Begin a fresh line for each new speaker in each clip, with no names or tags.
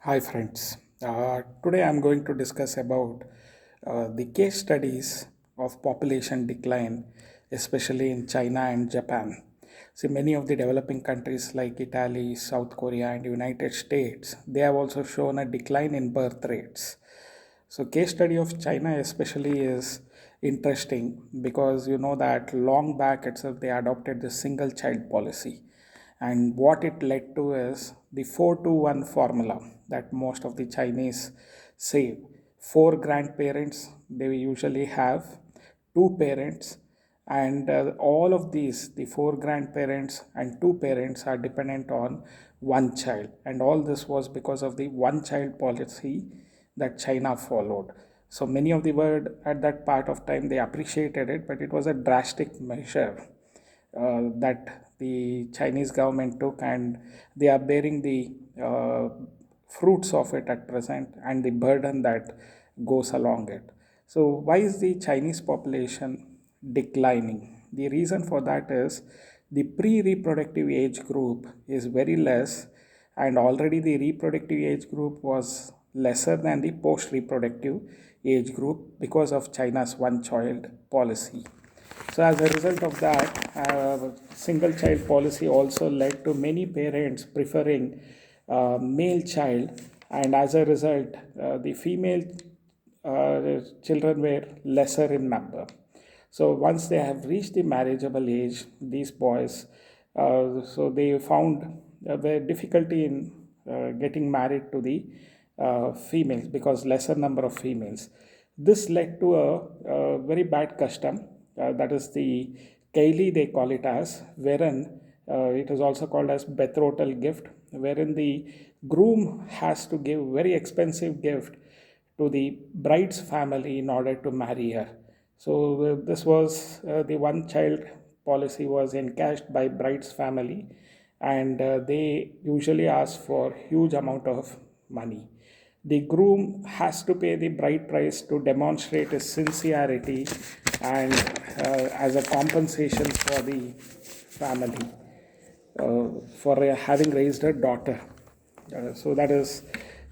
Hi friends. Today I'm going to discuss about the case studies of population decline, especially in China and Japan. See, many of the developing countries like Italy, South Korea, and United States, they have also shown a decline in birth rates. So, case study of China especially is interesting because you know that long back itself they adopted the single child policy, and what it led to is the 4-to-1 formula that most of the Chinese say. Four grandparents they usually have, two parents, and all of these, the four grandparents and two parents, are dependent on one child, and all this was because of the one child policy that China followed. So many of the world at that part of time they appreciated it, but it was a drastic measure that the Chinese government took, and they are bearing the fruits of it at present and the burden that goes along it. So, why is the Chinese population declining? The reason for that is the pre reproductive age group is very less, and already the reproductive age group was lesser than the post reproductive age group because of China's one child policy. So, as a result of that, single child policy also led to many parents preferring male child, and as a result, the female children were lesser in number. So, once they have reached the marriageable age, these boys, so they found the difficulty in getting married to the females because lesser number of females. This led to a very bad custom, that is the Kaili, they call it as, wherein it is also called as betrothal gift, wherein the groom has to give very expensive gift to the bride's family in order to marry her. So this was the one child policy was encashed by bride's family, and they usually ask for huge amount of money. The groom has to pay the bride price to demonstrate his sincerity and as a compensation for the family for having raised a daughter. So that is,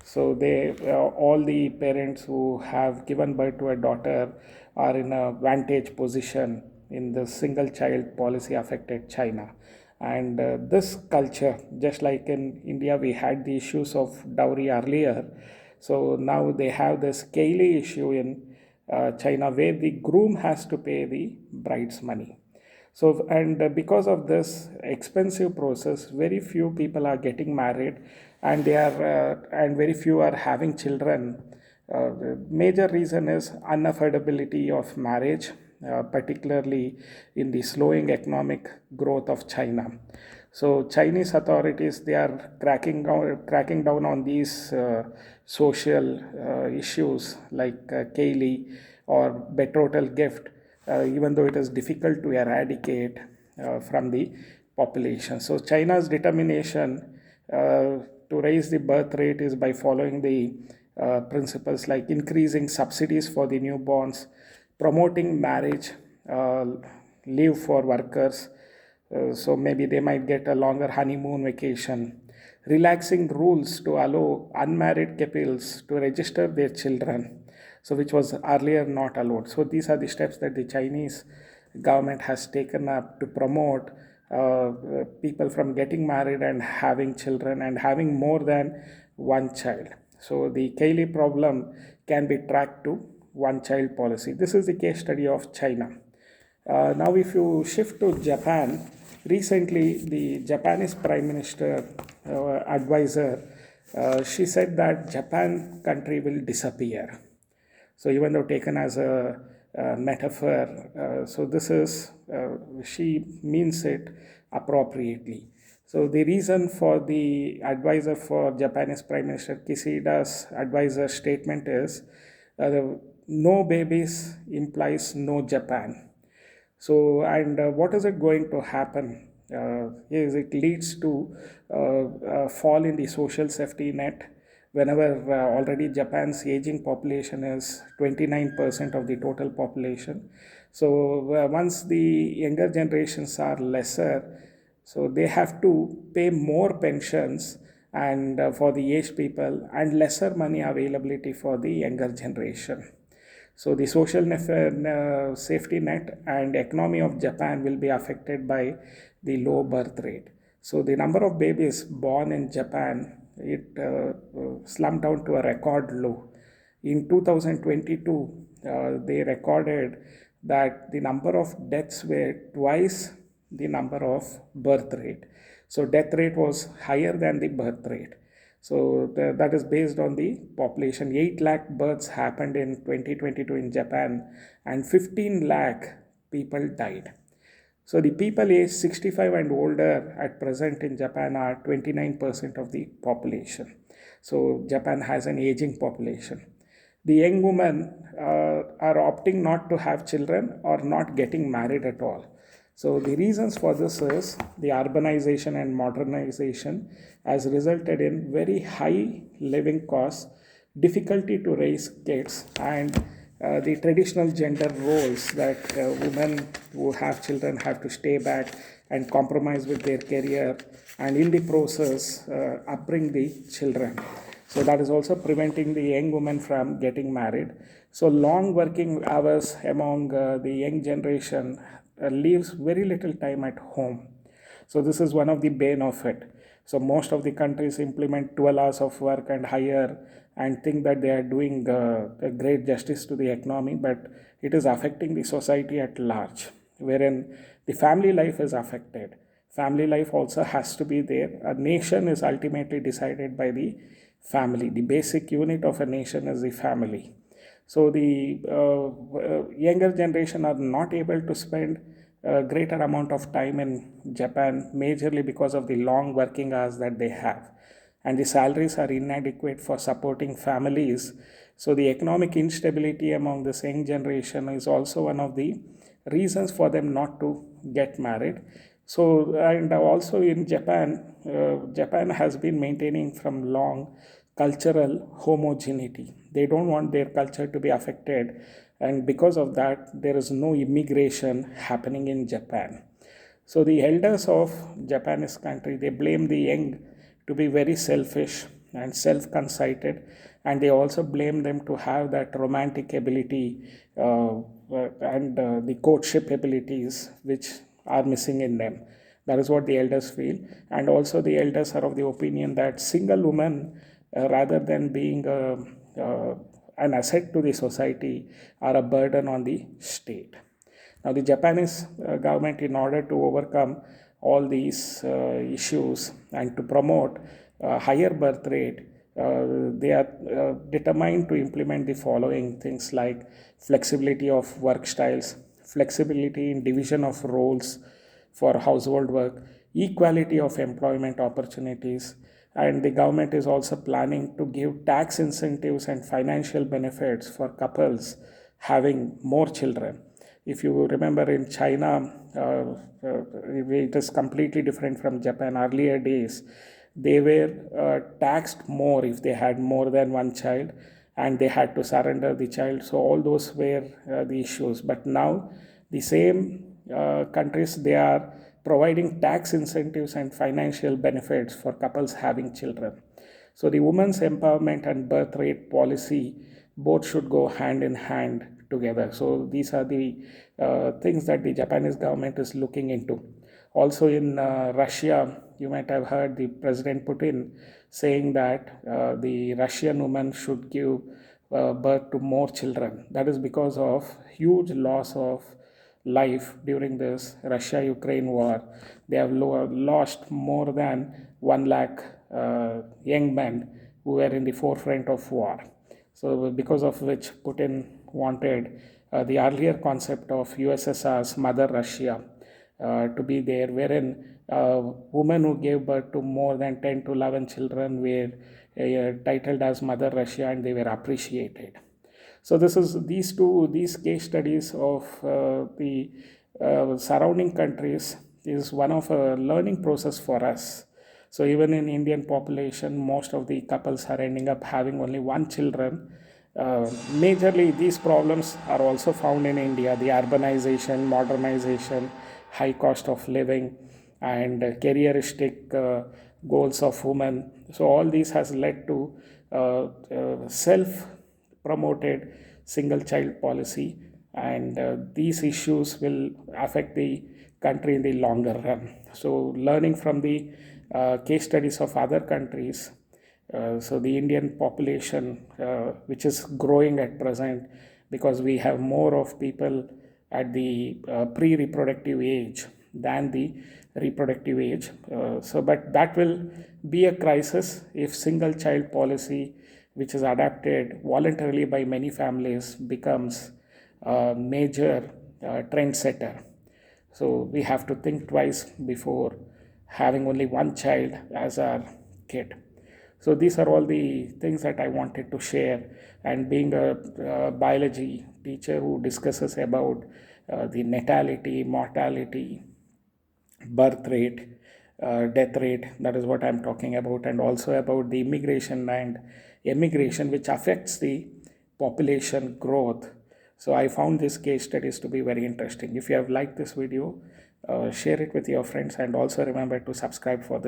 so they all the parents who have given birth to a daughter are in a vantage position in the single child policy affected China. And this culture, just like in India, we had the issues of dowry earlier. So now they have this Kaylee issue in China where the groom has to pay the bride's money. So, and because of this expensive process, very few people are getting married, and and very few are having children. The major reason is unaffordability of marriage, particularly in the slowing economic growth of China. So Chinese authorities they are cracking down on these social issues like Kaylee or betrothal gift, even though it is difficult to eradicate from the population. So China's determination to raise the birth rate is by following the principles like increasing subsidies for the newborns, promoting marriage, uh, leave for workers, so maybe they might get a longer honeymoon vacation, relaxing rules to allow unmarried couples to register their children, so which was earlier not allowed. So these are the steps that the Chinese government has taken up to promote people from getting married and having children and having more than one child. So the Kaylee problem can be tracked to one child policy. This is the case study of China. Now, if you shift to Japan, recently the Japanese Prime Minister advisor, she said that Japan country will disappear. So even though taken as a metaphor, so this is she means it appropriately. So the reason for the advisor for Japanese Prime Minister Kishida's advisor statement is uh, no babies implies no Japan. So, and what is it going to happen? Is it leads to fall in the social safety net whenever already Japan's aging population is 29% of the total population. So, once the younger generations are lesser, so they have to pay more pensions and for the aged people, and lesser money availability for the younger generation. So the social safety net and economy of Japan will be affected by the low birth rate. So the number of babies born in Japan, it slumped down to a record low. In 2022, they recorded that the number of deaths were twice the number of birth rate. So death rate was higher than the birth rate. So that is based on the population. 8 lakh births happened in 2022 in Japan, and 15 lakh people died. So the people aged 65 and older at present in Japan are 29% of the population. So Japan has an aging population. The young women are opting not to have children or not getting married at all. So the reasons for this is the urbanization and modernization has resulted in very high living costs, difficulty to raise kids, and the traditional gender roles that women who have children have to stay back and compromise with their career, and in the process upbring the children. So that is also preventing the young women from getting married. So long working hours among the young generation leaves very little time at home. So this is one of the bane of it. So most of the countries implement 12 hours of work and higher and think that they are doing a great justice to the economy, but it is affecting the society at large, wherein the family life is affected. Family life also has to be there. A nation is ultimately decided by the family. The basic unit of a nation is the family. So the younger generation are not able to spend a greater amount of time in Japan, majorly because of the long working hours that they have. And the salaries are inadequate for supporting families. So the economic instability among this young generation is also one of the reasons for them not to get married. So, and also in Japan, Japan has been maintaining from long cultural homogeneity. They don't want their culture to be affected, and because of that, there is no immigration happening in Japan. So the elders of Japanese country, they blame the young to be very selfish and self-conceited, and they also blame them to have that romantic ability and the courtship abilities which are missing in them. That is what the elders feel. And also the elders are of the opinion that single women, rather than being an asset to the society, are a burden on the state. Now, the Japanese government, in order to overcome all these issues and to promote higher birth rate, they are determined to implement the following things like flexibility of work styles, flexibility in division of roles for household work, equality of employment opportunities, and the government is also planning to give tax incentives and financial benefits for couples having more children. If you remember in China, it is completely different from Japan. Earlier days, they were taxed more if they had more than one child, and they had to surrender the child. So all those were the issues. But now the same countries, they are providing tax incentives and financial benefits for couples having children. So the women's empowerment and birth rate policy both should go hand in hand together. So these are the things that the Japanese government is looking into. Also in Russia, you might have heard the President Putin saying that the Russian women should give birth to more children. That is because of huge loss of life during this Russia-Ukraine war. They have lost more than 1 lakh young men who were in the forefront of war. So because of which Putin wanted the earlier concept of USSR's Mother Russia to be there, wherein women who gave birth to more than 10 to 11 children were titled as Mother Russia, and they were appreciated. So these case studies of the surrounding countries is one of a learning process for us. So even in Indian population, most of the couples are ending up having only one children. Majorly, these problems are also found in India: the urbanization, modernization, high cost of living, and careeristic goals of women. So all these has led to self-promoted single child policy, and these issues will affect the country in the longer run. So learning from the case studies of other countries, so the Indian population, which is growing at present, because we have more of people at the pre-reproductive age than the reproductive age. But that will be a crisis if single child policy, which is adapted voluntarily by many families, becomes a major trend setter. So we have to think twice before having only one child as our kid. So these are all the things that I wanted to share. And being a biology teacher who discusses about the natality, mortality, birth rate, death rate, that is what I'm talking about, and also about the immigration and emigration, which affects the population growth. So I found these case studies to be very interesting. If you have liked this video, share it with your friends, and also remember to subscribe for this.